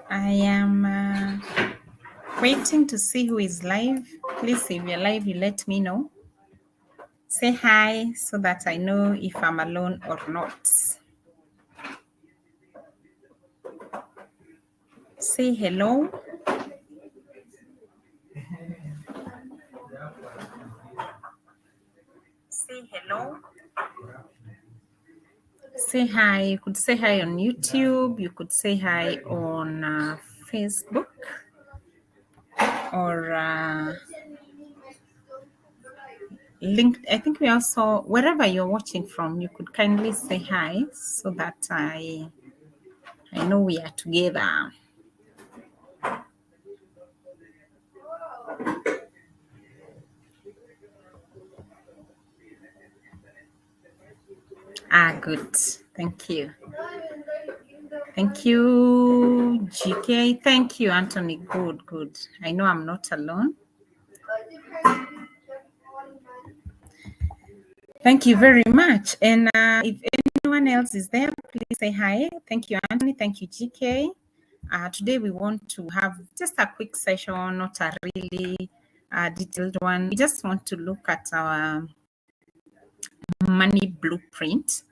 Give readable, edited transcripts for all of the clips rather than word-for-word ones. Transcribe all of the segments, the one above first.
I am waiting to see who is live. Please, if you're live, you let me know. Say hi so that I know if I'm alone or not. Say hello. Say hello. Say hi. You could say hi on YouTube. You could say hi on Facebook or linked. I think we also, wherever you're watching from, you could kindly say hi so that I know we are together. Good. Thank you. Thank you, GK. Thank you, Anthony. Good. I know I'm not alone. Thank you very much. And if anyone else is there, please say hi. Thank you, Anthony. Thank you, GK. Today we want to have just a quick session, not a really detailed one. We just want to look at our money blueprint.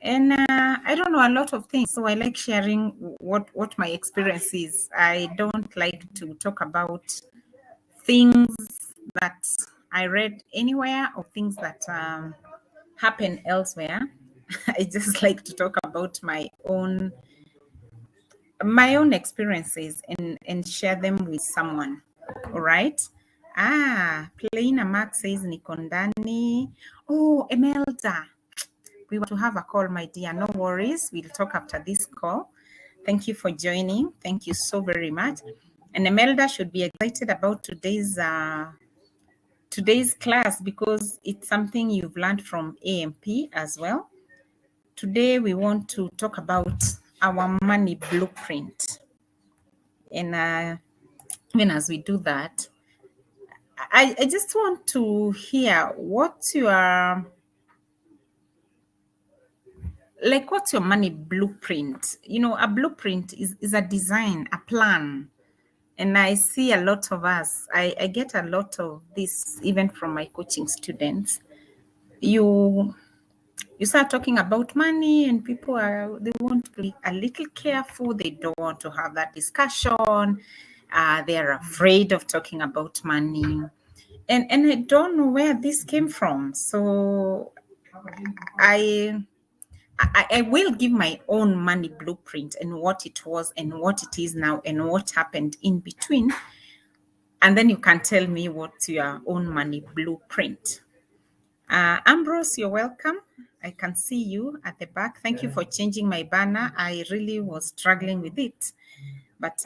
And I don't know a lot of things, so I like sharing what my experience is. I don't like to talk about things that I read anywhere or things that happen elsewhere. I just like to talk about my own experiences and share them with someone. All right. Plain Mark says niko ndani. Oh, Emelda. We want to have a call, my dear. No worries. We'll talk after this call. Thank you for joining. Thank you so very much. And Emelda should be excited about today's class because it's something you've learned from AMP as well. Today we want to talk about our money blueprint. And even as we do that, I just want to hear what's your money blueprint? You know, a blueprint is a design, a plan. And I see a lot of us, I get a lot of this even from my coaching students. You start talking about money and people they want to be a little careful. They don't want to have that discussion. They're afraid of talking about money. And I don't know where this came from. So I will give my own money blueprint and what it was and what it is now and what happened in between. And then you can tell me what's your own money blueprint. Ambrose, you're welcome. I can see you at the back. Thank you for changing my banner. I really was struggling with it. But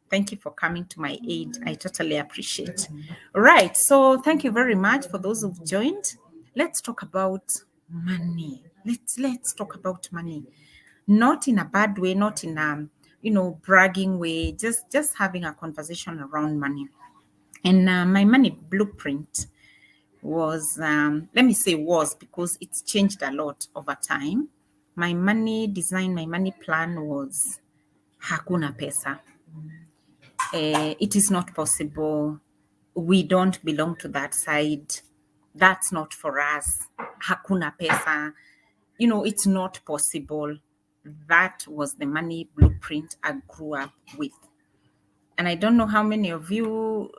thank you for coming to my aid. I totally appreciate. Right. So thank you very much for those who've joined. Let's talk about money. Let's talk about money. Not in a bad way, not in a bragging way, just having a conversation around money. And my money blueprint was, let me say was, because it's changed a lot over time. My money design, my money plan was hakuna pesa. It is not possible. We don't belong to that side. That's not for us. Hakuna pesa. It's not possible. That was the money blueprint I grew up with. And I don't know how many of you,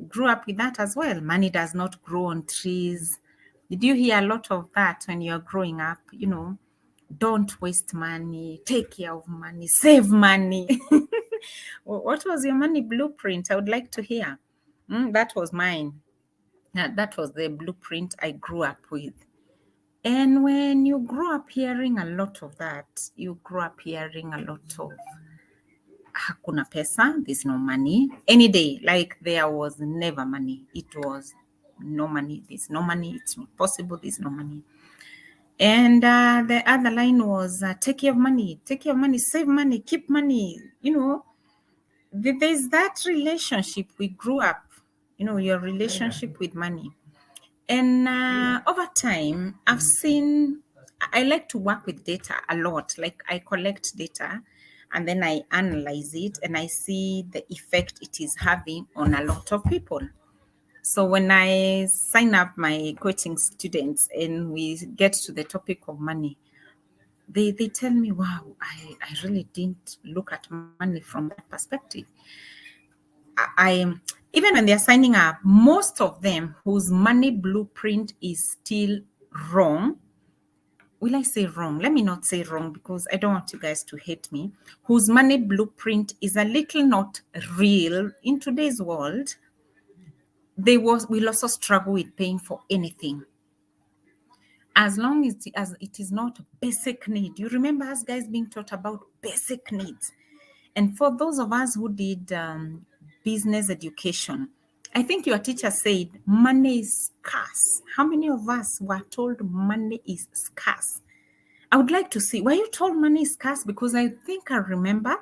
grew up with that as well. Money does not grow on trees. Did you hear a lot of that when you're growing up? Don't waste money, take care of money, save money. What was your money blueprint? I would like to hear. That was mine. That was the blueprint I grew up with. And when you grow up hearing a lot of that, you grow up hearing a lot of hakuna pesa, there's no money. Any day, like there was never money. It was no money, there's no money, it's not possible, there's no money. And the other line was take care of money, save money, keep money. There's that relationship we grew up, your relationship with money. And over time, I've seen I like to work with data a lot. Like I collect data and then I analyze it and I see the effect it is having on a lot of people. So when I sign up my coaching students and we get to the topic of money, they tell me, wow, I really didn't look at money from that perspective. I even when they're signing up, most of them whose money blueprint is still wrong. Will I say wrong? Let me not say wrong because I don't want you guys to hate me. Whose money blueprint is a little not real in today's world. They will also struggle with paying for anything as long as it is not basic need. You remember us guys being taught about basic needs. And for those of us who did business education, I think your teacher said money is scarce. How many of us were told money is scarce? I would like to see, were you told money is scarce? Because I think I remember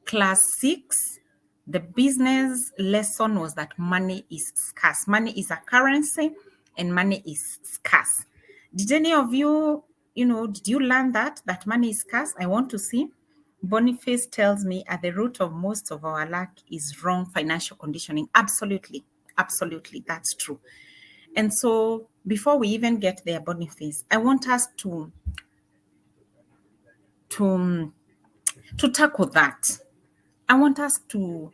class 6, the business lesson was that money is scarce. Money is a currency and money is scarce. Did any of you, did you learn that money is scarce? I want to see. Boniface tells me at the root of most of our lack is wrong financial conditioning. Absolutely. Absolutely. That's true. And so before we even get there, Boniface, I want us to tackle that. I want us to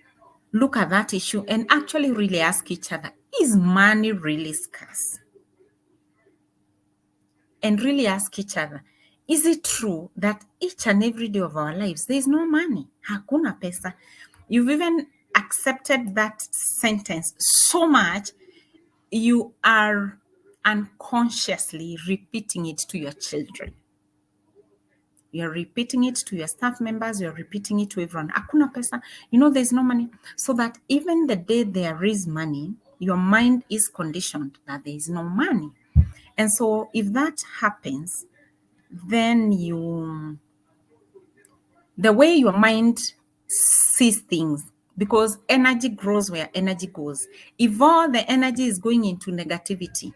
look at that issue and actually really ask each other, is money really scarce? And really ask each other, is it true that each and every day of our lives, there is no money? Hakuna pesa. You've even accepted that sentence so much, you are unconsciously repeating it to your children. You're repeating it to your staff members. You're repeating it to everyone. Hakuna pesa. There's no money. So that even the day there is money, your mind is conditioned that there is no money. And so if that happens, then the way your mind sees things, because energy grows where energy goes. If all the energy is going into negativity,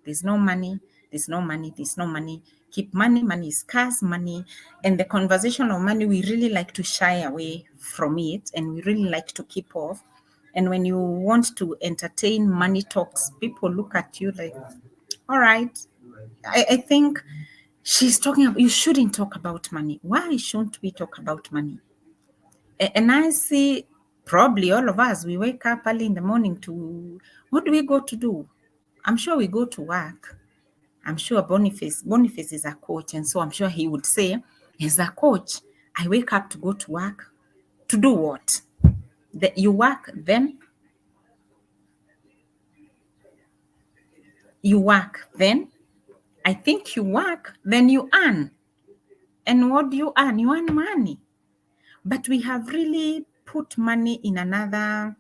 there's no money, there's no money, there's no money. Keep money, money is scarce, money. And the conversation of money, we really like to shy away from it and we really like to keep off. And when you want to entertain money talks, people look at you like, all right, I think she's talking about, you shouldn't talk about money. Why shouldn't we talk about money? And I see probably all of us, we wake up early in the morning to, what do we go to do? I'm sure we go to work. I'm sure Boniface is a coach. And so I'm sure he would say, as a coach, I wake up to go to work. To do what? You work, then you work, then I think you work, then you earn. And what do you earn? You earn money. But we have really put money in another,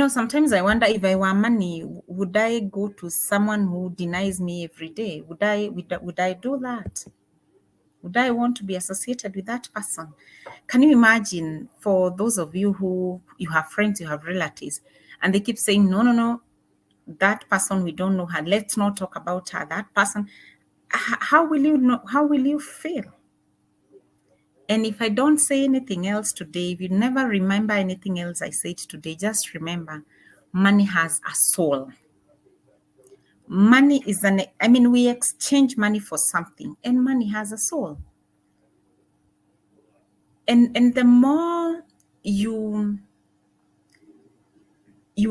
sometimes I wonder if I were money, would I go to someone who denies me every day? Would I do that? Would I want to be associated with that person? Can you imagine for those of you who you have friends, you have relatives, and they keep saying, no, that person, we don't know her. Let's not talk about her. That person, how will you know? How will you feel? And if I don't say anything else today, if you never remember anything else I said today, just remember, money has a soul. Money is we exchange money for something, and money has a soul. And the more you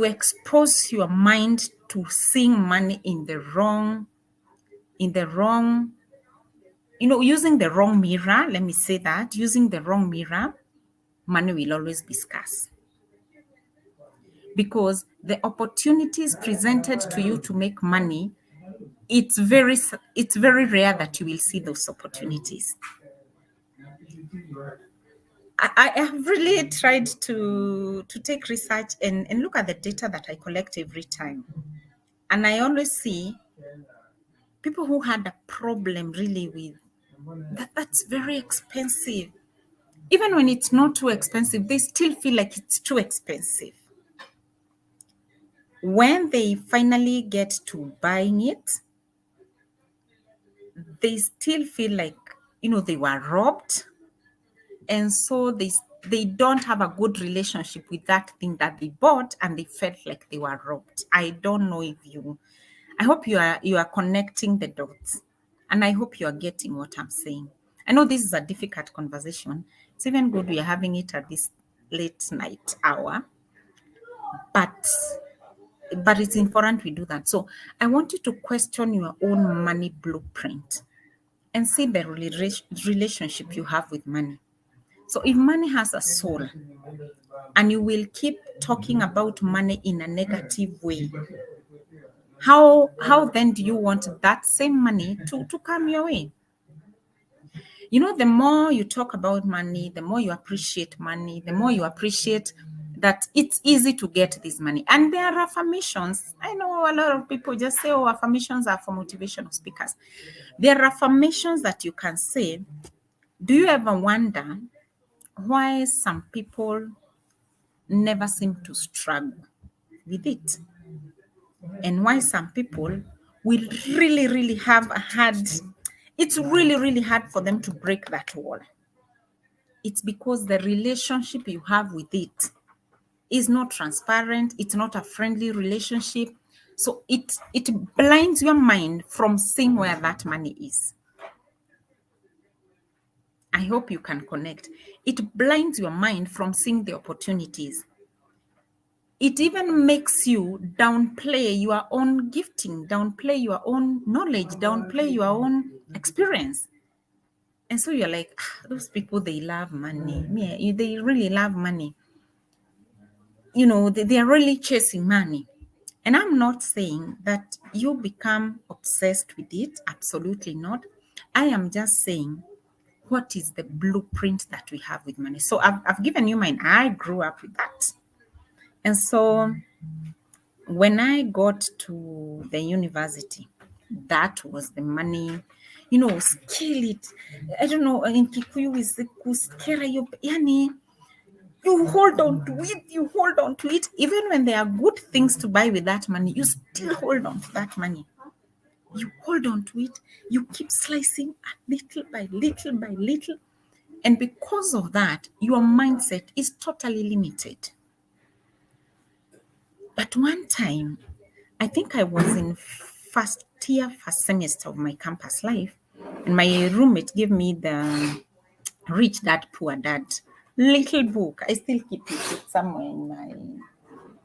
expose your mind to seeing money in the wrong, using the wrong mirror, let me say that, using the wrong mirror, money will always be scarce. Because the opportunities presented to you to make money, it's very rare that you will see those opportunities. I have really tried to take research and look at the data that I collect every time. And I always see people who had a problem really with that's very expensive. Even when it's not too expensive, they still feel like it's too expensive. When they finally get to buying it, they still feel like, they were robbed. And so they don't have a good relationship with that thing that they bought, and they felt like they were robbed. I don't know if I hope you are connecting the dots, and I hope you are getting what I'm saying. I know this is a difficult conversation. It's even good we are having it at this late night hour, but it's important we do that. So I want you to question your own money blueprint and see the relationship you have with money. So if money has a soul and you will keep talking about money in a negative way, how then do you want that same money to come your way? The more you talk about money, the more you appreciate money, the more you appreciate that it's easy to get this money. And there are affirmations. I know a lot of people just say, oh, affirmations are for motivational speakers. There are affirmations that you can say. Do you ever wonder why some people never seem to struggle with it? And why some people will really, really have a hard, it's really, really hard for them to break that wall. It's because the relationship you have with it is not transparent. It's not a friendly relationship. So it blinds your mind from seeing where that money is. I hope you can connect. It blinds your mind from seeing the opportunities. It even makes you downplay your own gifting, downplay your own knowledge, downplay your own experience. And so you're like, those people, they love money. Yeah, they really love money. They are really chasing money. And I'm not saying that you become obsessed with it. Absolutely not. I am just saying, what is the blueprint that we have with money? So I've given you mine. I grew up with that. And so when I got to the university, that was the money, scale it. I don't know, in Kikuyu is kuskera yo, yani, you hold on to it, Even when there are good things to buy with that money, you still hold on to that money. You hold on to it, you keep slicing little by little by little. And because of that, your mindset is totally limited. But one time, I think I was in first semester of my campus life, and my roommate gave me the Rich Dad Poor Dad little book. I still keep it. It's somewhere in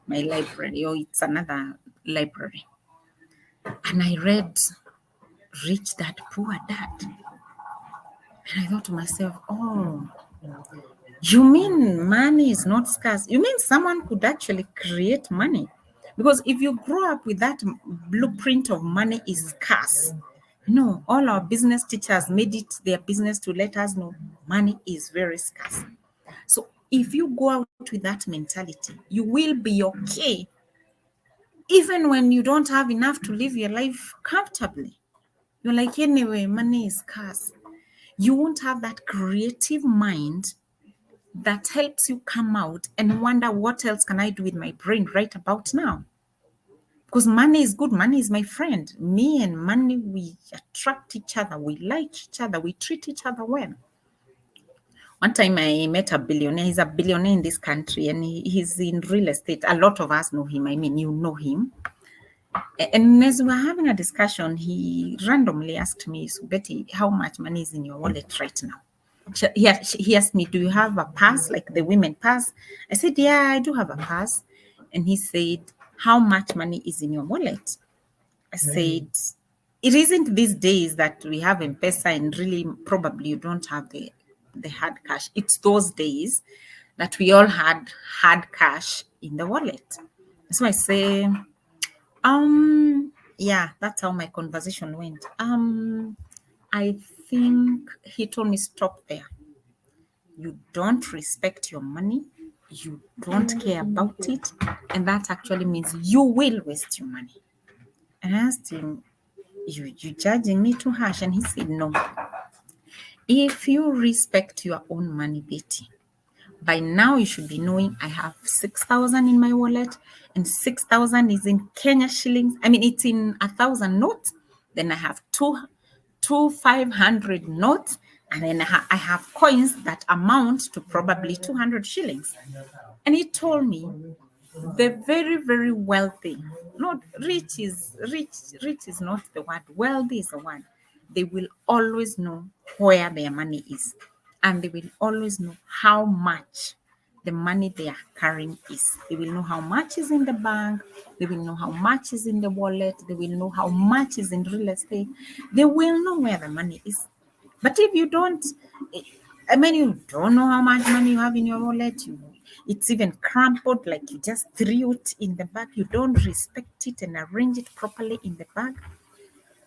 my library, or it's another library. And I read Rich Dad Poor Dad. And I thought to myself, oh, you mean money is not scarce? You mean someone could actually create money? Because if you grow up with that blueprint of money is scarce, all our business teachers made it their business to let us know money is very scarce. So if you go out with that mentality, you will be okay, even when you don't have enough to live your life comfortably. You're like, anyway, money is scarce. You won't have that creative mind that helps you come out and wonder, what else can I do with my brain right about now? Because money is good. Money is my friend. Me and money, we attract each other. We like each other. We treat each other well. One time I met a billionaire. He's a billionaire in this country, and he's in real estate. A lot of us know him. I mean, you know him. And as we were having a discussion, he randomly asked me, so Betty, how much money is in your wallet right now? He asked me, do you have a purse, like the women purse? I said, yeah, I do have a purse. And he said, how much money is in your wallet? I said, it isn't these days that we have M-Pesa and really probably you don't have the hard cash. It's those days that we all had hard cash in the wallet. So I say, yeah, that's how my conversation went. I think he told me, stop there. You don't respect your money. You don't care about it. And that actually means you will waste your money. And I asked him, you judging me too harsh? And he said, no. If you respect your own money, Betty, by now you should be knowing I have 6,000 in my wallet, and 6,000 is in Kenya shillings. I mean, it's in 1,000 notes. Then I have two 500 notes, and then I have coins that amount to probably 200 shillings. And he told me the very, very wealthy, not rich is not the word, wealthy is the word. They will always know where their money is, and they will always know how much the money they are carrying is. They will know how much is in the bank, they will know how much is in the wallet, they will know how much is in real estate, they will know where the money is. But if you don't, you don't know how much money you have in your wallet, it's even crumpled, like you just threw it in the bag, you don't respect it and arrange it properly in the bag,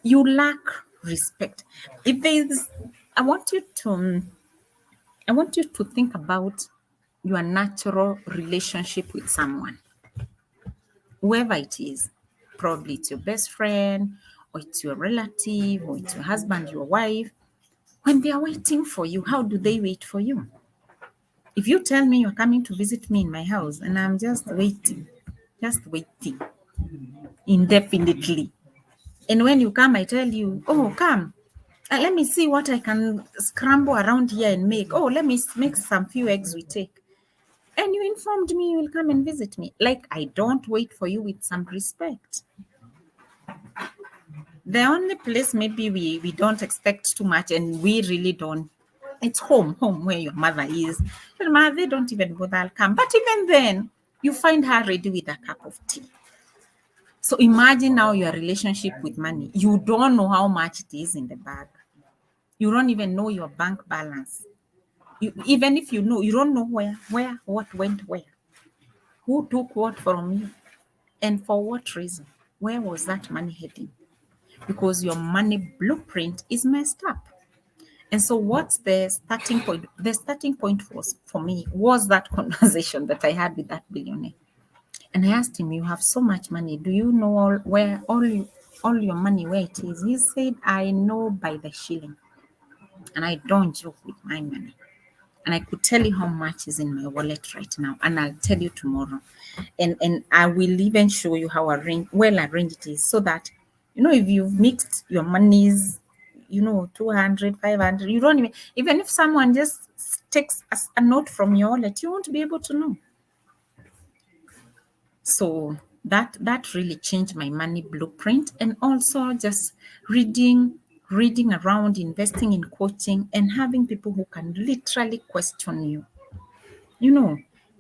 you lack respect. If there's, I want you to think about your natural relationship with someone, whoever it is. Probably it's your best friend, or it's your relative, or it's your husband, your wife. When they are waiting for you, how do they wait for you? If you tell me you're coming to visit me in my house and I'm just waiting indefinitely, and when you come, I tell you, oh, come, let me see what I can scramble around here and make. Oh, let me make some few eggs we take. And you informed me you will come and visit me. Like, I don't wait for you with some respect. The only place maybe we don't expect too much, and we really don't, it's home where your mother is. Your mother, they don't even bother, I'll come. But even then, you find her ready with a cup of tea. So imagine now your relationship with money. You don't know how much it is in the bag. You don't even know your bank balance. Even if you know, you don't know what went where. Who took what from you? And for what reason? Where was that money heading? Because your money blueprint is messed up. And so what's the starting point? The starting point was, for me, was that conversation that I had with that billionaire. And I asked him, you have so much money. Do you know all your money, where it is? He said, I know by the shilling. And I don't joke with my money. And I could tell you how much is in my wallet right now. And I'll tell you tomorrow. And I will even show you how well arranged it is, so that, if you've mixed your monies, 200, 500, you don't even if someone just takes a note from your wallet, you won't be able to know. So that really changed my money blueprint. And also just reading around, investing in coaching, and having people who can literally question you,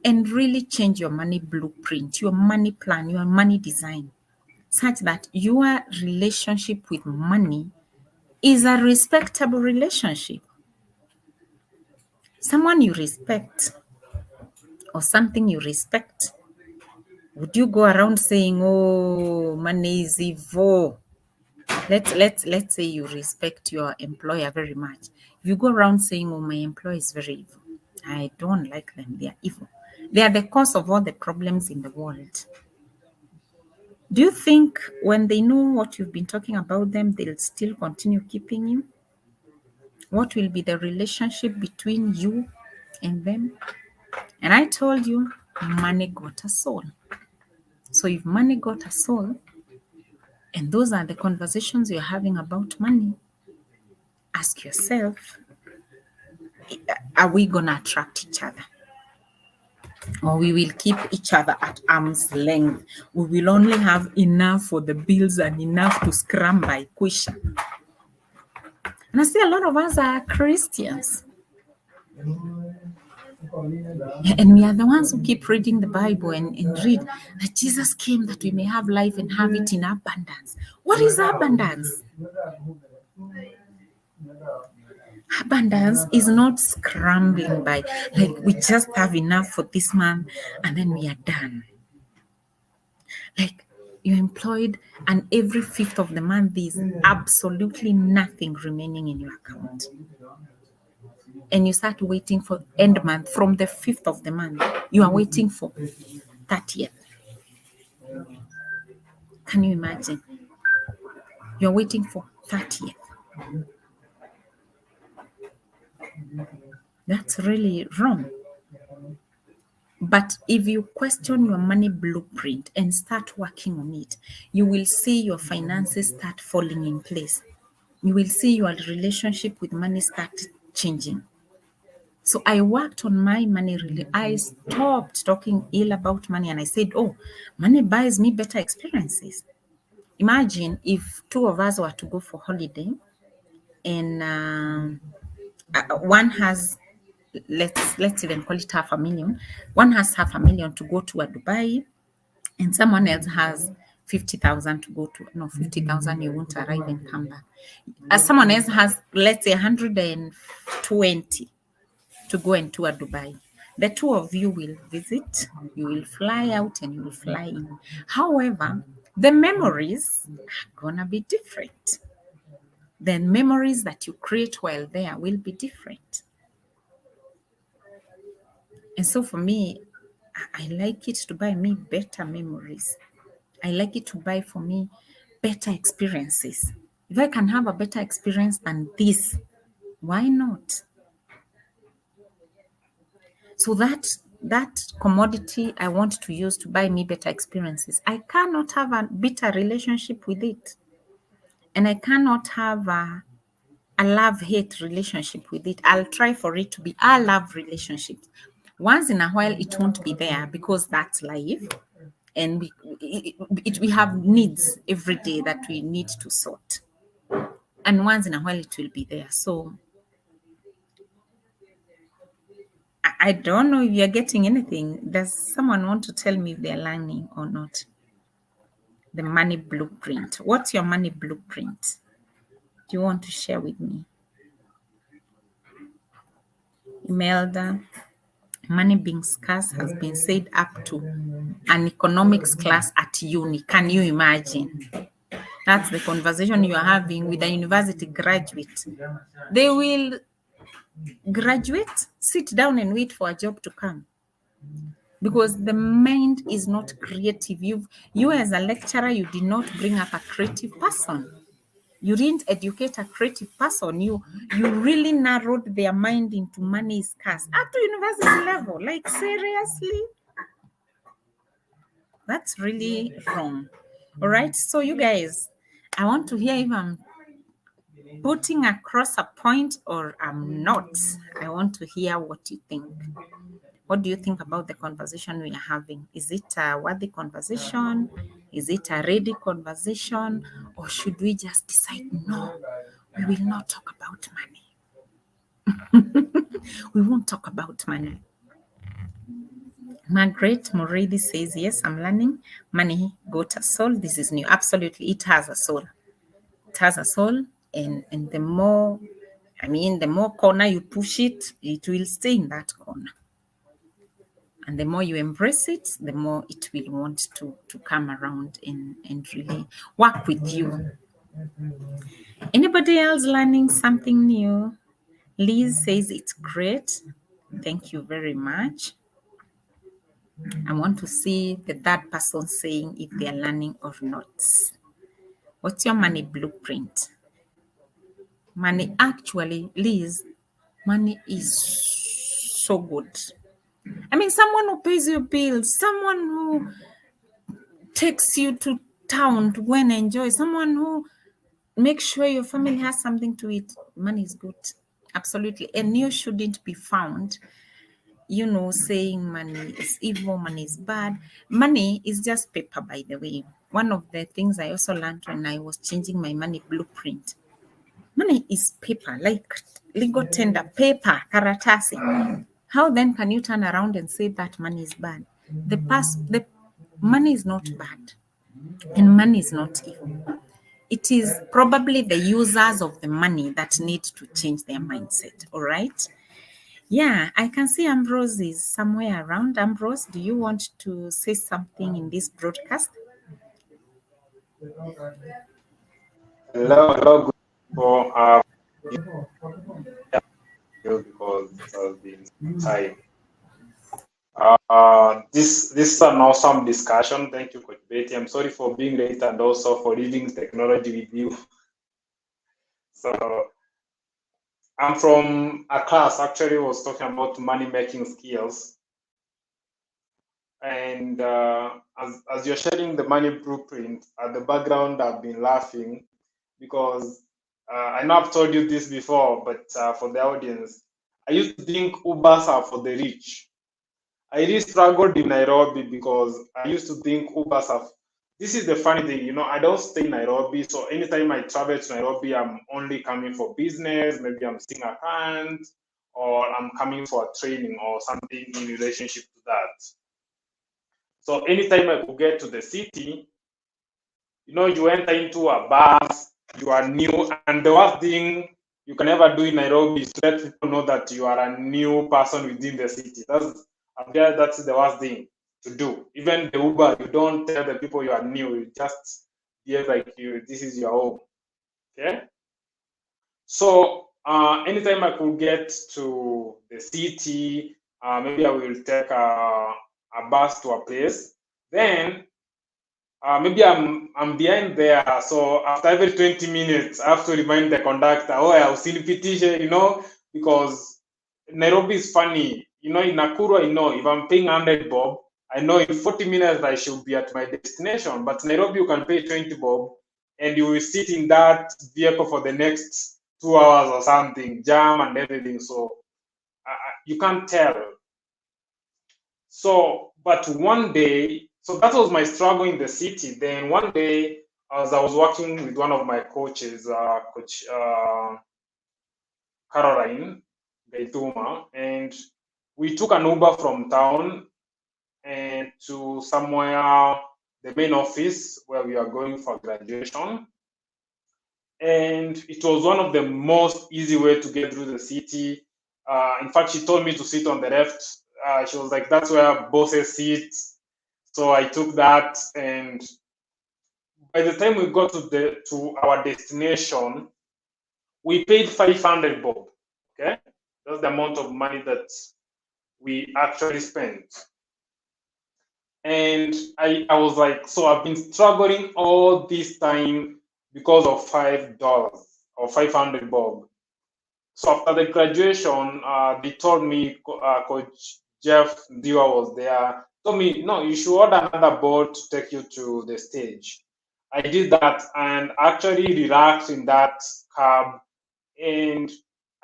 and really change your money blueprint, your money plan, your money design, such that your relationship with money is a respectable relationship. Someone you respect, or something you respect. Would you go around saying, "Oh, money is evil"? Let's say you respect your employer very much. If you go around saying, "Oh, my employer is very evil. I don't like them. They are evil. They are the cause of all the problems in the world." Do you think when they know what you've been talking about them, they'll still continue keeping you? What will be the relationship between you and them? And I told you, money got a soul. So if money got a soul, and those are the conversations you're having about money, ask yourself, are we going to attract each other? Or we will keep each other at arm's length? We will only have enough for the bills and enough to scram by Quisha. And I see a lot of us are Christians. And we are the ones who keep reading the Bible and read that Jesus came that we may have life and have it in abundance. What is abundance? Abundance is not scrambling by, like, we just have enough for this month and then we are done. Like, you're employed and every 5th of the month there's absolutely nothing remaining in your account. And you start waiting for end month. From the 5th of the month, you are waiting for 30th. Can you imagine? You're waiting for 30th. That's really wrong. But if you question your money blueprint and start working on it, you will see your finances start falling in place. you will see your relationship with money start changing. So I worked on my money. Really, I stopped talking ill about money, and I said, "Oh, money buys me better experiences." Imagine if two of us were to go for holiday, and one has, let's even call it 500,000. One has 500,000 to go to a Dubai, and someone else has 50,000 to go to. No, 50,000 you won't arrive and come back. As someone else has, let's say, 120 to go and tour Dubai. The two of you will visit, you will fly out and you will fly in. However, the memories are gonna be different. The memories that you create while there will be different. And so for me, I like it to buy me better memories. I like it to buy for me better experiences. If I can have a better experience than this, why not? So that commodity I want to use to buy me better experiences, I cannot have a bitter relationship with it. And I cannot have a love-hate relationship with it. I'll try for it to be a love relationship. Once in a while, it won't be there because that's life. And we have needs every day that we need to sort. And once in a while, it will be there. So I don't know if you're getting anything. Does someone want to tell me if they're learning or not? The money blueprint. What's your money blueprint? Do you want to share with me? Imelda, money being scarce has been said up to an economics class at uni. Can you imagine? That's the conversation you are having with a university graduate. They will graduate, sit down and wait for a job to come. Because the mind is not creative. You as a lecturer, you did not bring up a creative person. You didn't educate a creative person. You really narrowed their mind into money is scarce up to university level. Like seriously, that's really wrong. All right. So you guys, I want to hear if I'm putting across a point or I'm not. I want to hear what you think. What do you think about the conversation we are having? Is it a worthy conversation? Is it a ready conversation? Or should we just decide, no, we will not talk about money? We won't talk about money. Margaret Moridi says, yes, I'm learning. Money got a soul. This is new. Absolutely, it has a soul. It has a soul. And the more, the more corner you push it, it will stay in that corner. And the more you embrace it, the more it will want to come around and really work with you. Anybody else learning something new? Liz says it's great. Thank you very much. I want to see the third person saying if they are learning or not. What's your money blueprint? Money, actually, Liz, money is so good. Someone who pays your bills, someone who takes you to town to go and enjoy, someone who makes sure your family has something to eat. Money is good. Absolutely. And you shouldn't be found, saying money is evil, money is bad. Money is just paper, by the way. One of the things I also learned when I was changing my money blueprint, money is paper, like legal tender, paper, karatasi. How then can you turn around and say that money is bad? The money is not bad, and money is not evil. It is probably the users of the money that need to change their mindset. All right. Yeah, I can see Ambrose is somewhere around. Ambrose, do you want to say something in this broadcast? Hello, good for because it has been some time. This is an awesome discussion. Thank you, Coach Betty. I'm sorry for being late and also for leaving technology with you. So I'm from a class actually was talking about money making skills. And as you're sharing the money blueprint, at the background I've been laughing because I know I've told you this before, but for the audience, I used to think Ubers are for the rich. I really struggled in Nairobi because I used to think Ubers are. This is the funny thing, you know, I don't stay in Nairobi. So anytime I travel to Nairobi, I'm only coming for business. Maybe I'm seeing a client or I'm coming for a training or something in relationship to that. So anytime I could get to the city, you know, you enter into a bus, you are new, and the worst thing you can ever do in Nairobi is to let people know that you are a new person within the city. That's the worst thing to do. Even the Uber, you don't tell the people you are new. You just behave like this is your home. Okay. So anytime I could get to the city, maybe I will take a bus to a place. Then maybe I'm behind there, so after every 20 minutes, I have to remind the conductor, oh, I'll see the you know, because Nairobi is funny. You know, in Nakuru, I know if I'm paying 100 bob, I know in 40 minutes I should be at my destination. But Nairobi, you can pay 20 bob, and you will sit in that vehicle for the next 2 hours or something, jam and everything. So you can't tell. So, but one day, so that was my struggle in the city. Then one day, as I was working with one of my coaches, Coach Caroline Gaituma, and we took an Uber from town and to somewhere, the main office where we are going for graduation. And it was one of the most easy way to get through the city. In fact, she told me to sit on the left. She was like, that's where bosses sit. So I took that, and by the time we got to our destination, we paid 500 bob. Okay, that's the amount of money that we actually spent. And I was like, so I've been struggling all this time because of $5 or 500 bob. So after the graduation, they told me, Coach Jeff Diwa was there, told me, no, you should order another boat to take you to the stage. I did that and actually relaxed in that cab. And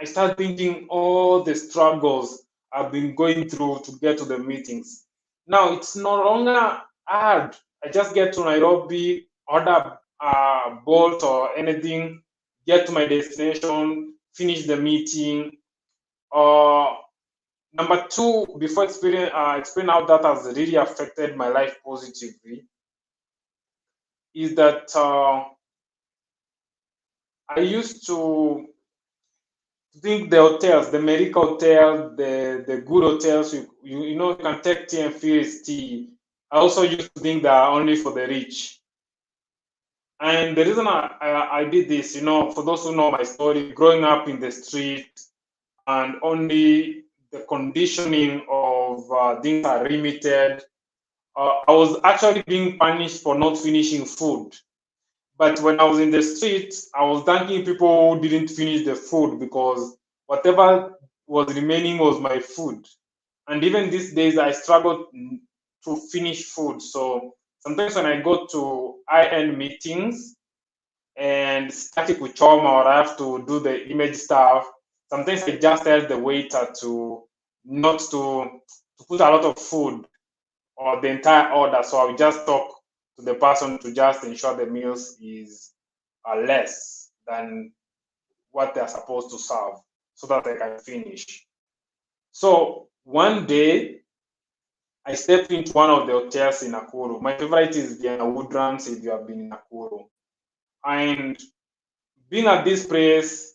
I started thinking all the struggles I've been going through to get to the meetings. Now it's no longer hard. I just get to Nairobi, order a boat or anything, get to my destination, finish the meeting. Number two, before explain how that has really affected my life positively, is that I used to think the hotels, the America hotel, the good hotels, you know, you can take tea and feel it's tea. I also used to think they are only for the rich. And the reason I did this, you know, for those who know my story, growing up in the street and only the conditioning of things are limited, I was actually being punished for not finishing food. But when I was in the street, I was thanking people who didn't finish the food because whatever was remaining was my food. And even these days, I struggle to finish food. So sometimes when I go to high-end meetings and static with trauma or I have to do the image stuff, sometimes I just tell the waiter to not to put a lot of food or the entire order. So I will just talk to the person to just ensure the meals is less than what they're supposed to serve so that I can finish. So one day, I stepped into one of the hotels in Nakuru. My favorite is Vienna Woodlands if you have been in Nakuru. And being at this place,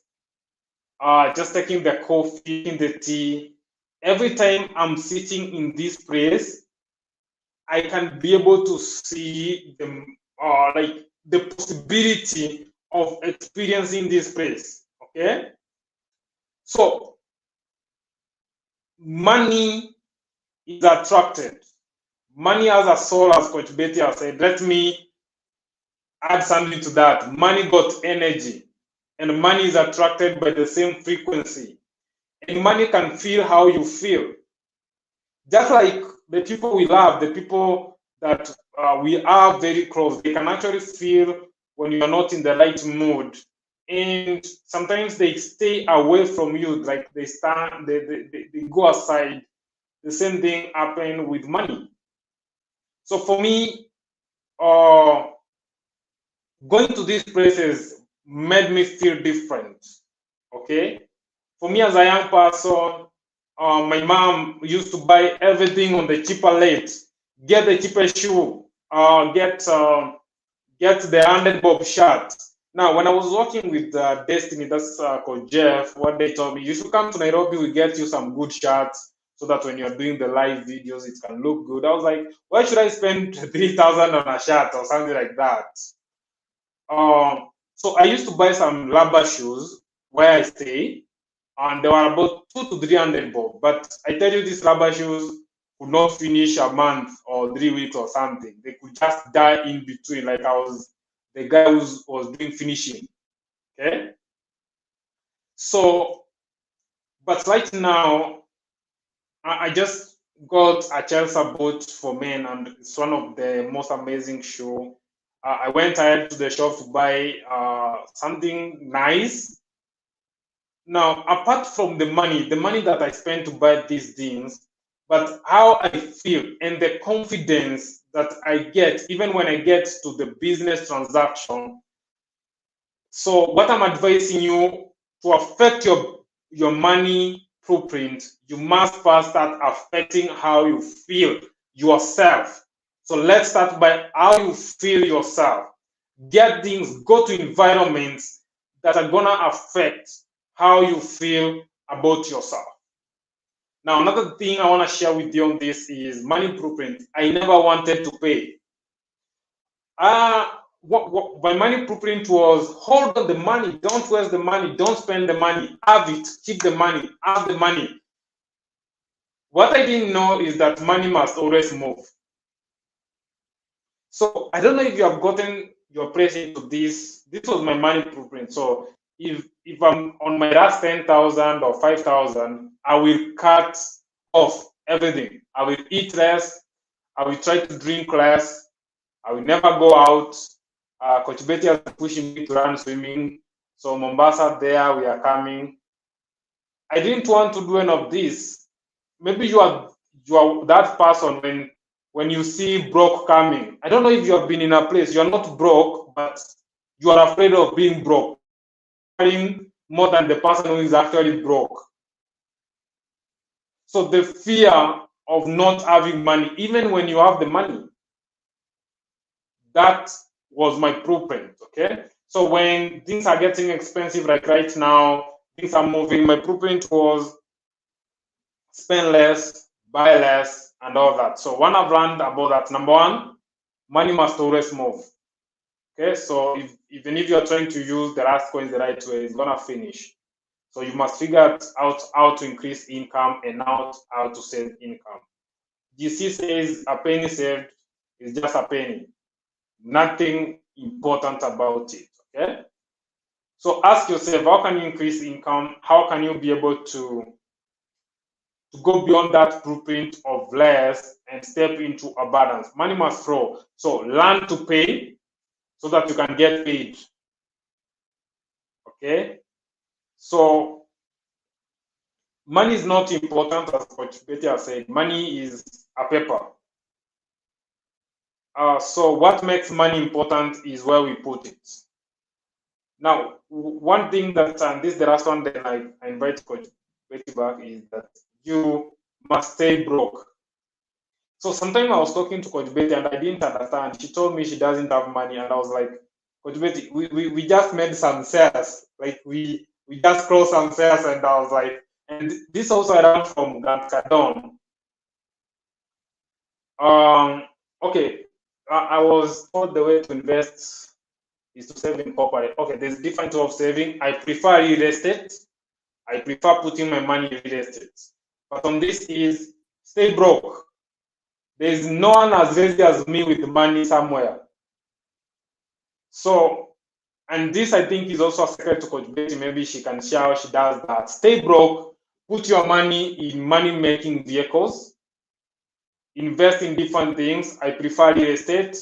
just taking the coffee, taking the tea, every time I'm sitting in this place, I can be able to see the like the possibility of experiencing this place. Okay, so money is attracted. Money has a soul, as Coach Betty has said. Let me add something to that. Money got energy, and money is attracted by the same frequency. And money can feel how you feel. Just like the people we love, the people that we are very close, they can actually feel when you are not in the right mood and sometimes they stay away from you, like they go aside. The same thing happened with money. So for me, going to these places made me feel different. Okay, for me as a young person, my mom used to buy everything on the cheaper rate, get the cheapest shoe, get the 100 bob shirt. Now, when I was working with Destiny, that's called Jeff, what they told me, you should come to Nairobi, we get you some good shirts so that when you're doing the live videos, it can look good. I was like, why should I spend 3,000 on a shirt or something like that? So I used to buy some rubber shoes where I stay, and they were about 200 to 300 bob. But I tell you, these rubber shoes could not finish a month or 3 weeks or something. They could just die in between, like I was the guy who was doing finishing. Okay. So, but right now, I just got a Chelsea boot for men, and it's one of the most amazing shoe. I went ahead to the shop to buy something nice. Now, apart from the money that I spent to buy these things, but how I feel and the confidence that I get even when I get to the business transaction. So what I'm advising you, to affect your money blueprint, you must first start affecting how you feel yourself. So let's start by how you feel yourself. Get things, go to environments that are gonna affect how you feel about yourself. Now, another thing I want to share with you on this is money blueprint. I never wanted to pay. What my money blueprint was: hold on the money, don't waste the money, don't spend the money, have it, keep the money, have the money. What I didn't know is that money must always move. So I don't know if you have gotten your place into this. This was my money blueprint. So if I'm on my last 10,000 or 5,000, I will cut off everything. I will eat less. I will try to drink less. I will never go out. Coach Betty has been pushing me to run swimming. So Mombasa, there we are coming. I didn't want to do any of this. Maybe you are that person when you see broke coming. I don't know if you have been in a place, you're not broke, but you are afraid of being broke, more than the person who is actually broke. So the fear of not having money, even when you have the money, that was my blueprint. Okay. So when things are getting expensive, like right now, things are moving, my blueprint was spend less, buy less, and all that. So one I've learned about that, number one, money must always move. Okay, so even if you're trying to use the last coins the right way, it's gonna finish. So you must figure out how to increase income and not how to save income. GC says a penny saved is just a penny. Nothing important about it. Okay. So ask yourself, how can you increase income? How can you be able to go beyond that blueprint of less and step into abundance? Money must flow. So learn to pay so that you can get paid. Okay. So money is not important, as Coach Betty has said. Money is a paper. So what makes money important is where we put it. Now, one thing that, and this is the last one that I invite Coach Betty back, is that you must stay broke. So sometimes I was talking to Coach Betty and I didn't understand. She told me she doesn't have money, and I was like, Coach Betty, we just made some sales. Like we just closed some sales, and I was like, and this also I learned from Grant Cardone. Okay, I was told the way to invest is to save in corporate. Okay, there's different way of saving. I prefer real estate. I prefer putting my money in real estate. But on this is stay broke. There is no one as lazy as me with money somewhere. So, and this I think is also a secret to Coach Betty. Maybe she can share how she does that. Stay broke. Put your money in money-making vehicles. Invest in different things. I prefer real estate.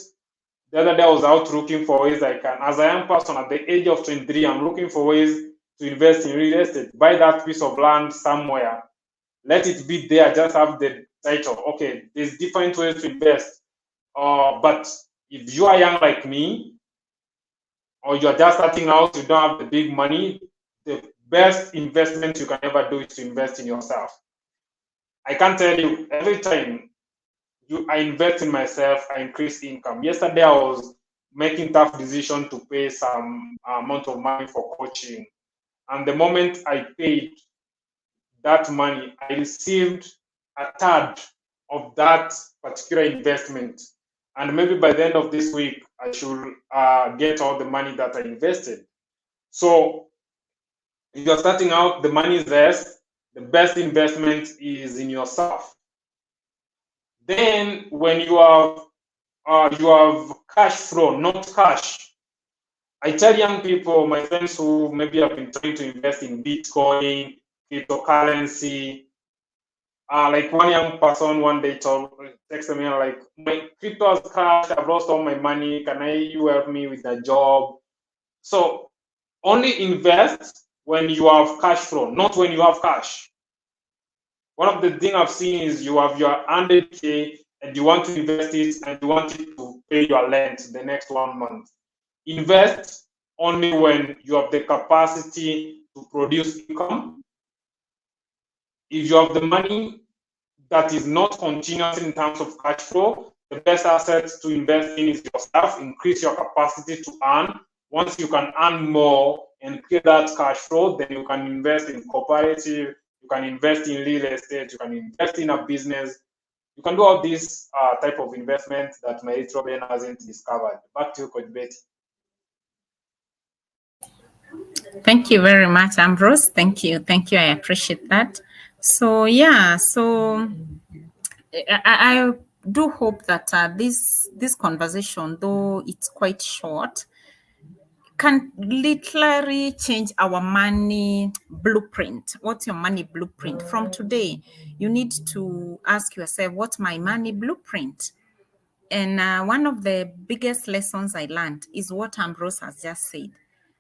The other day I was out looking for ways I can, as a young person at the age of 23, I'm looking for ways to invest in real estate. Buy that piece of land somewhere, let it be there, just have the title. Okay, there's different ways to invest. But if you are young like me, or you're just starting out, you don't have the big money, the best investment you can ever do is to invest in yourself. I can tell you, every time I invest in myself, I increase income. Yesterday, I was making tough decision to pay some amount of money for coaching. And the moment I paid that money, I received a third of that particular investment. And maybe by the end of this week, I should get all the money that I invested. So if you're starting out, the money is less. The best investment is in yourself. Then when you have cash flow, not cash. I tell young people, my friends who maybe have been trying to invest in Bitcoin, cryptocurrency, like one young person one day texted me like, my crypto has crashed, I've lost all my money. Can you help me with a job? So only invest when you have cash flow, not when you have cash. One of the things I've seen is you have your 100K and you want to invest it and you want it to pay your rent the next 1 month. Invest only when you have the capacity to produce income. If you have the money that is not continuous in terms of cash flow, the best asset to invest in is yourself. Increase your capacity to earn. Once you can earn more and create that cash flow, then you can invest in cooperative, you can invest in real estate, you can invest in a business. You can do all these type of investments that my little brain hasn't discovered. Back to you, Coach Betty. Thank you very much, Ambrose. Thank you. Thank you. I appreciate that. So, yeah, so I do hope that this conversation, though it's quite short, can literally change our money blueprint. What's your money blueprint? From today, you need to ask yourself, what's my money blueprint? And one of the biggest lessons I learned is what Ambrose has just said.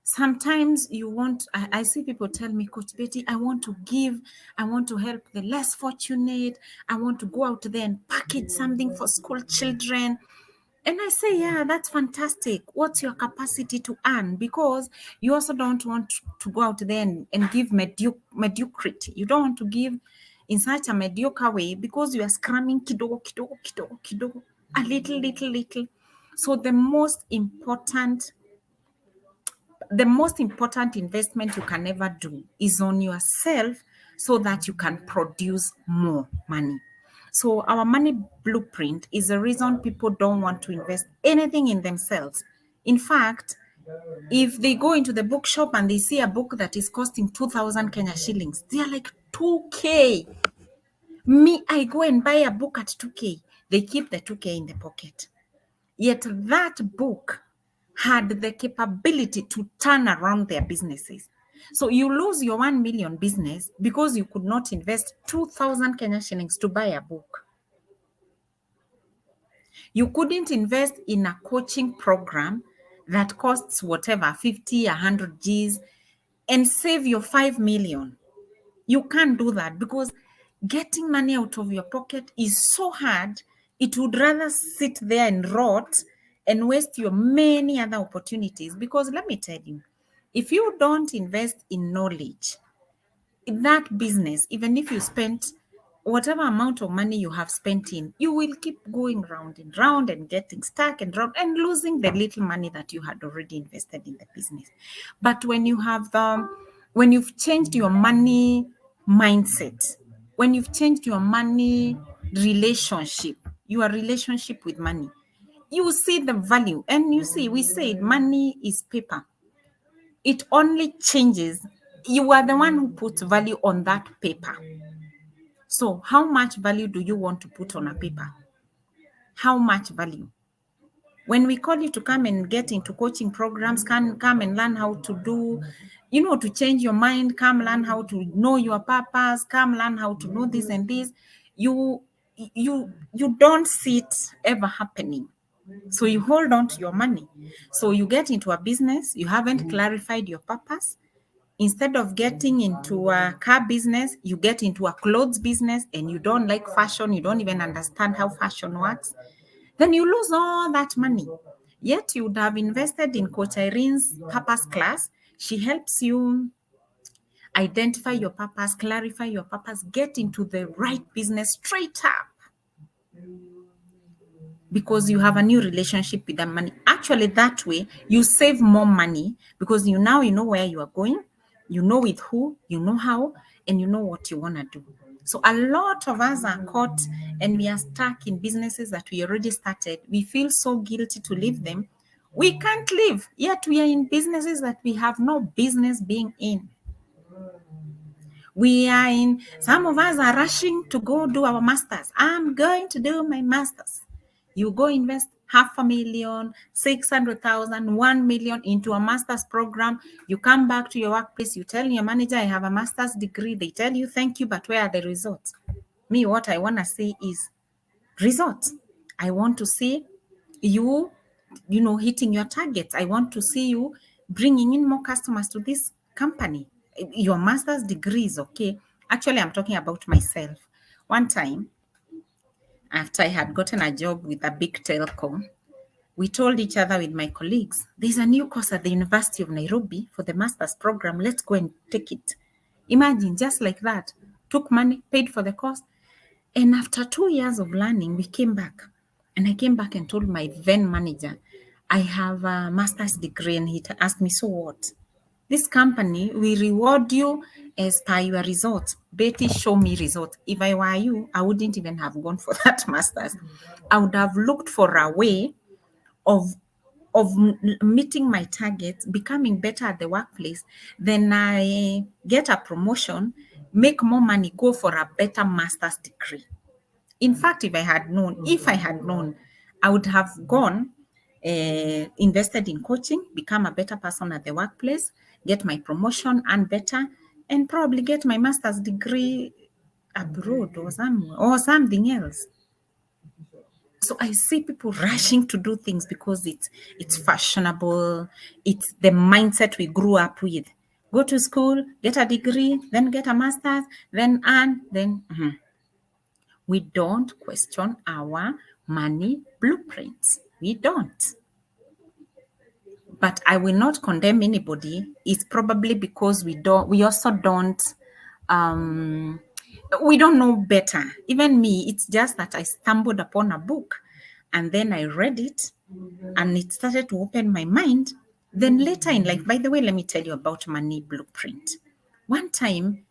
Sometimes you want, I see people tell me, Coach Betty, I want to give, I want to help the less fortunate, I want to go out there and package something for school children. And I say, yeah, that's fantastic. What's your capacity to earn? Because you also don't want to go out there and give mediocrity. You don't want to give in such a mediocre way because you are scramming kidogo, kidogo, kidogo, kidogo, a little, little, little. So the most important investment you can ever do is on yourself so that you can produce more money. So our money blueprint is the reason people don't want to invest anything in themselves. In fact, if they go into the bookshop and they see a book that is costing 2,000 Kenya shillings, they are like, 2K. Me, I go and buy a book at 2K. They keep the 2K in the pocket. Yet that book had the capability to turn around their businesses. So you lose your 1 million business because you could not invest 2,000 Kenya shillings to buy a book. You couldn't invest in a coaching program that costs whatever, 50, 100 Gs and save your 5 million. You can't do that because getting money out of your pocket is so hard. It would rather sit there and rot and waste your many other opportunities. Because let me tell you, if you don't invest in knowledge, that business, even if you spent whatever amount of money you have spent in, you will keep going round and round and getting stuck and round and losing the little money that you had already invested in the business. But when you've changed your money mindset, when you've changed your money relationship, your relationship with money, you see the value. And you see, we said money is paper. It only changes. You are the one who puts value on that paper. So how much value do you want to put on a paper? How much value? When we call you to come and get into coaching programs, come and learn how to do, to change your mind, come learn how to know your purpose, come learn how to know this and this. You don't see it ever happening. So you hold on to your money. So you get into a business, you haven't clarified your purpose. Instead of getting into a car business, you get into a clothes business and you don't like fashion, you don't even understand how fashion works. Then you lose all that money. Yet you would have invested in Coach Irene's purpose class. She helps you identify your purpose, clarify your purpose, get into the right business straight up because you have a new relationship with the money. Actually, that way you save more money because you know where you are going, you know with who, you know how, and you know what you want to do. So a lot of us are caught and we are stuck in businesses that we already started. We feel so guilty to leave them. We can't leave, yet we are in businesses that we have no business being in. We are in, some of us are rushing to go do our masters. I'm going to do my masters. You go invest 500,000, 600,000, 1 million into a master's program. You come back to your workplace, you tell your manager, I have a master's degree. They tell you, thank you, but where are the results? Me, what I want to see is results. I want to see you, hitting your targets. I want to see you bringing in more customers to this company. Your master's degree is okay. Actually, I'm talking about myself. One time, after I had gotten a job with a big telco, we told each other with my colleagues, there's a new course at the University of Nairobi for the master's program. Let's go and take it. Imagine, just like that. Took money, paid for the course. And after 2 years of learning, we came back. And I came back and told my then manager, I have a master's degree. And he asked me, so what? This company, we reward you as per your results. Betty, show me results. If I were you, I wouldn't even have gone for that master's. I would have looked for a way of meeting my targets, becoming better at the workplace. Then I get a promotion, make more money, go for a better master's degree. In fact, if I had known, I would have gone, invested in coaching, become a better person at the workplace, get my promotion and better, and probably get my master's degree abroad or something else. So I see people rushing to do things because it's fashionable. It's the mindset we grew up with. Go to school, get a degree, then get a master's, then earn, then we don't question our money blueprints. We don't. But I will not condemn anybody. It's probably because we also don't, we don't know better. Even me, it's just that I stumbled upon a book and then I read it and it started to open my mind. Then later in life, by the way, let me tell you about money blueprint. One time,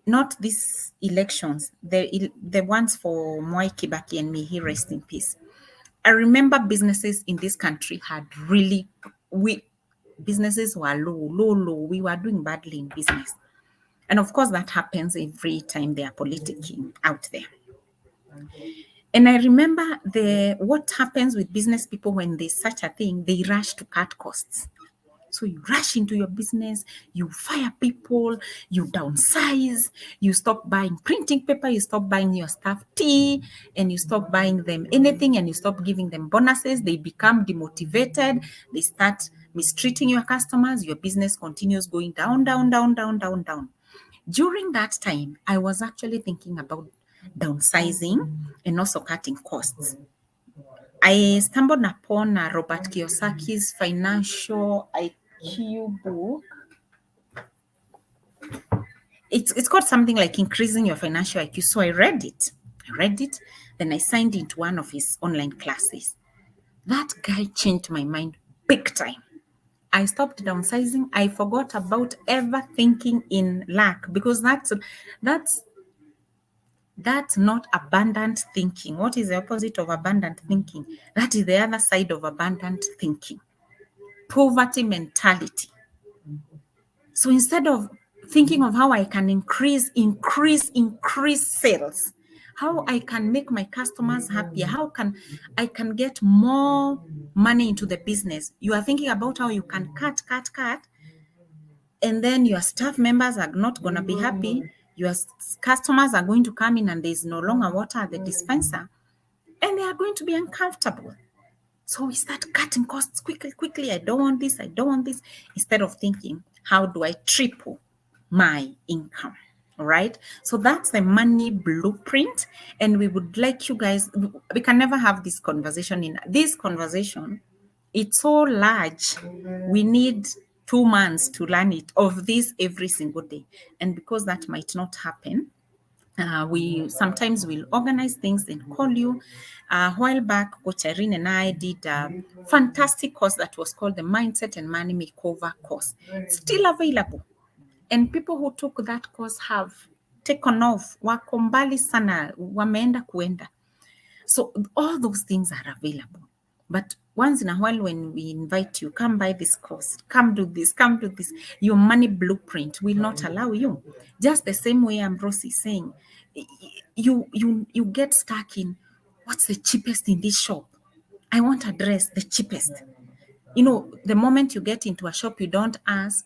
not these elections, the ones for Mwai Kibaki and may he rest in peace. I remember businesses in this country had businesses were low. We were doing badly in business. And of course, that happens every time they are politicking out there. And I remember what happens with business people when there's such a thing, they rush to cut costs. So you rush into your business, you fire people, you downsize, you stop buying printing paper, you stop buying your staff tea, and you stop buying them anything, and you stop giving them bonuses. They become demotivated. They start mistreating your customers. Your business continues going down. During that time, I was actually thinking about downsizing and also cutting costs. I stumbled upon Robert Kiyosaki's Financial IQ book. It's called something like Increasing Your Financial IQ. So I read it. Then I signed into one of his online classes. That guy changed my mind big time. I stopped downsizing. I forgot about ever thinking in lack because that's not abundant thinking. What is the opposite of abundant thinking? That is the other side of abundant thinking. Poverty mentality. So instead of thinking of how I can increase sales, how I can make my customers happier, how I can get more money into the business, you are thinking about how you can cut, and then your staff members are not going to be happy. Your customers are going to come in and there's no longer water at the dispenser, and they are going to be uncomfortable. So we start cutting costs quickly. I don't want this. I don't want this. Instead of thinking, how do I triple my income? All right. So that's the money blueprint. And we would like you guys, we can never have this conversation in this conversation. It's so large. We need 2 months to learn it of this every single day. And because that might not happen, we sometimes will organize things and call you. A while back, Coach Irene and I did a fantastic course that was called the Mindset and Money Makeover course. Still available. And people who took that course have taken off. Wako mbali sana, wameenda kuenda. So all those things are available. But once in a while, when we invite you, come buy this course, come do this, your money blueprint will not allow you. Just the same way Ambrose is saying, you get stuck in what's the cheapest in this shop. I want a dress, the cheapest. The moment you get into a shop, you don't ask,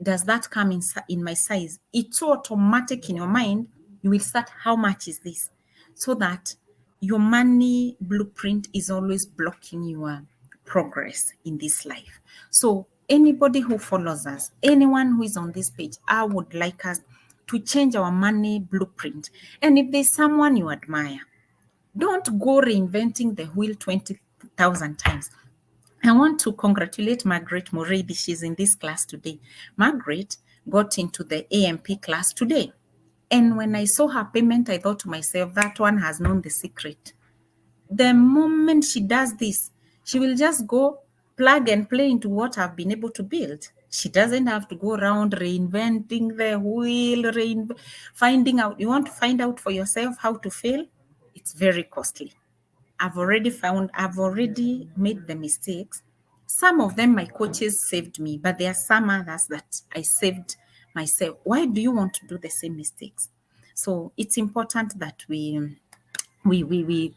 does that come in my size? It's so automatic in your mind. You will start, how much is this? So that your money blueprint is always blocking your progress in this life. So anybody who follows us, anyone who is on this page, I would like us to change our money blueprint. And if there's someone you admire, don't go reinventing the wheel 20,000 times. I want to congratulate Margaret Moredi. She's in this class today. Margaret got into the AMP class today. And when I saw her payment, I thought to myself, that one has known the secret. The moment she does this, she will just go plug and play into what I've been able to build. She doesn't have to go around reinventing the wheel, finding out. You want to find out for yourself how to fail? It's very costly. I've already made the mistakes. Some of them, my coaches saved me, but there are some others that I saved myself. Why do you want to do the same mistakes? So it's important that we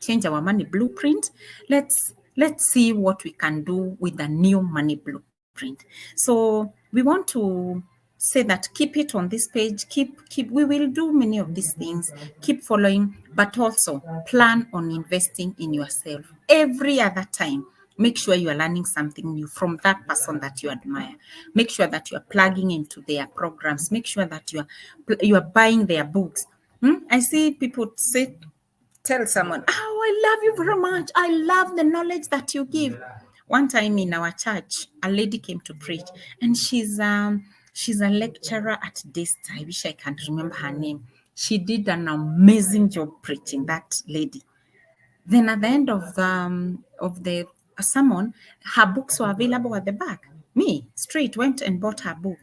change our money blueprint. Let's see what we can do with the new money blueprint. So we want to say that keep it on this page, keep we will do many of these things, keep following, but also plan on investing in yourself every other time. Make sure you are learning something new from that person that you admire. Make sure that you are plugging into their programs. Make sure that you are buying their books. I see people say, tell someone, oh, I love you very much. I love the knowledge that you give. One time in our church, a lady came to preach, and she's a lecturer at this. I wish I can remember her name. She did an amazing job preaching, that lady. Then at the end of the sermon, her books were available at the back. Me, straight went and bought her book.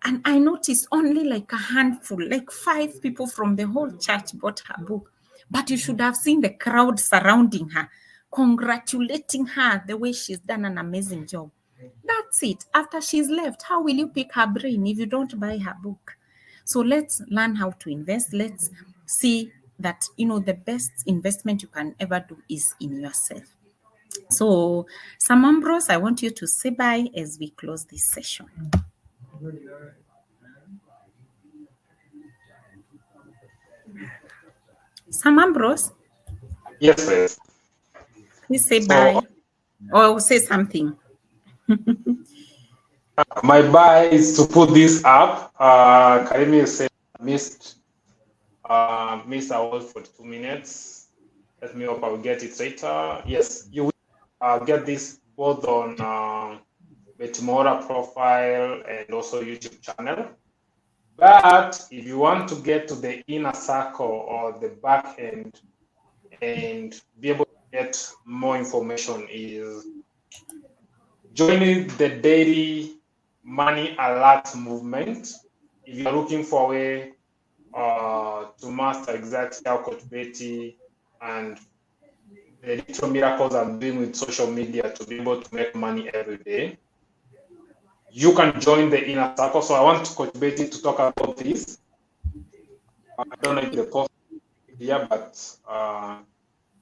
And I noticed only like a handful, like 5 people from the whole church bought her book. But you should have seen the crowd surrounding her, congratulating her the way she's done an amazing job. That's it. After she's left, how will you pick her brain if you don't buy her book? So let's learn how to invest. Let's see that, the best investment you can ever do is in yourself. So, Sam Ambrose, I want you to say bye as we close this session. Sam Ambrose, Yes, please. please say So bye or say something. my bye is to put this up. Karimi said missed our word for 2 minutes. Let me hope I will get it later. Yes, you will get this both on Betimora profile and also YouTube channel. But if you want to get to the inner circle or the back end and be able to get more information, is joining the daily money alert movement. If you're looking for a way to master exactly how Coach Betty and the little miracles I'm doing with social media to be able to make money every day, you can join the inner circle. So I want Coach Betty to talk about this. I don't know if the post is here, but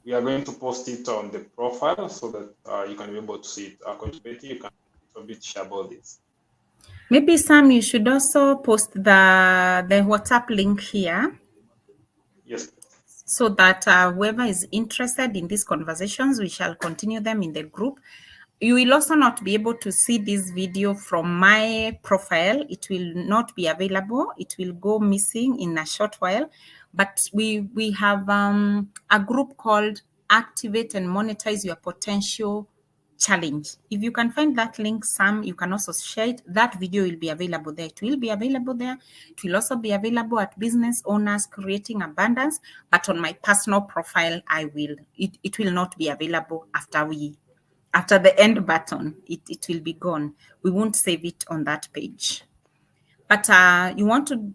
we are going to post it on the profile so that you can be able to see it. Coach Betty, you can a bit share about this. Maybe Sam, you should also post the WhatsApp link here. Yes. so that whoever is interested in these conversations, we shall continue them in the group. You will also not be able to see this video from my profile. It will not be available. It will go missing in a short while. But we have a group called Activate and Monetize Your Potential Challenge. If you can find that link, Sam, you can also share it. That video will be available there. It will be available there. It will also be available at Business Owners Creating Abundance. But on my personal profile, it will not be available after the end button. It will be gone. We won't save it on that page. But you want to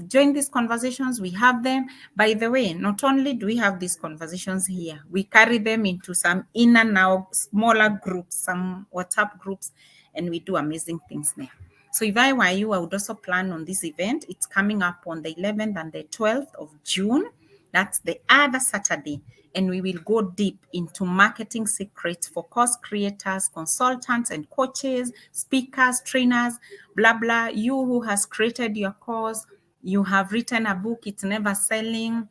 join these conversations, we have them. By the way, not only do we have these conversations here, we carry them into some inner now smaller groups, some WhatsApp groups, and we do amazing things there. So if I were you, I would also plan on this event. It's coming up on the 11th and the 12th of June. That's the other Saturday. And we will go deep into marketing secrets for course creators, consultants, and coaches, speakers, trainers, blah, blah. You who has created your course, you have written a book, it's never selling.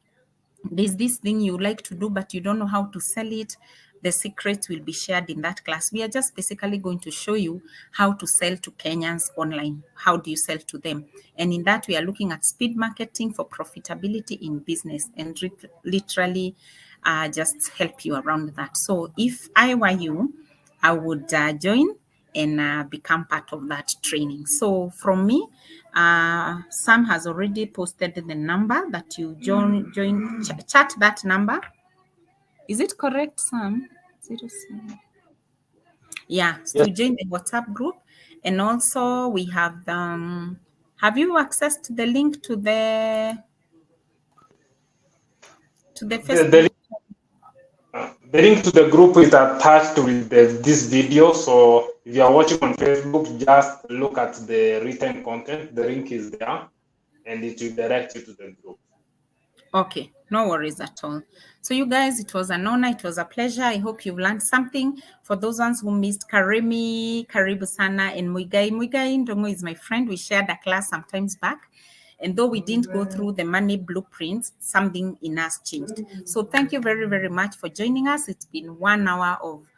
There's this thing you like to do, but you don't know how to sell it. The secrets will be shared in that class. We are just basically going to show you how to sell to Kenyans online. How do you sell to them? And in that, we are looking at speed marketing for profitability in business and literally just help you around that. So if I were you, I would join and become part of that training. So from me, Sam has already posted the number that you join chat that number. Is it correct, Sam? 07. Yeah, Yes. to join the WhatsApp group. And also we have you accessed the link to the Facebook? The link to the group is attached with this video. So if you are watching on Facebook, just look at the written content. The link is there, and it will direct you to the group. Okay, no worries at all. So you guys, it was an honor. It was a pleasure. I hope you've learned something. For those ones who missed, Karemi, Karibu Sana, and Muigai. Muigai Ndongo is my friend. We shared a class sometimes back. And though we didn't go through the money blueprints, something in us changed. So thank you very, very much for joining us. It's been 1 hour of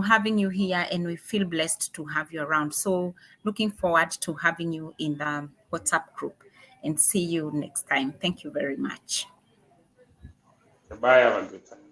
having you here, and we feel blessed to have you around. So looking forward to having you in the WhatsApp group, and see you next time. Thank you very much. Bye. Have a good time.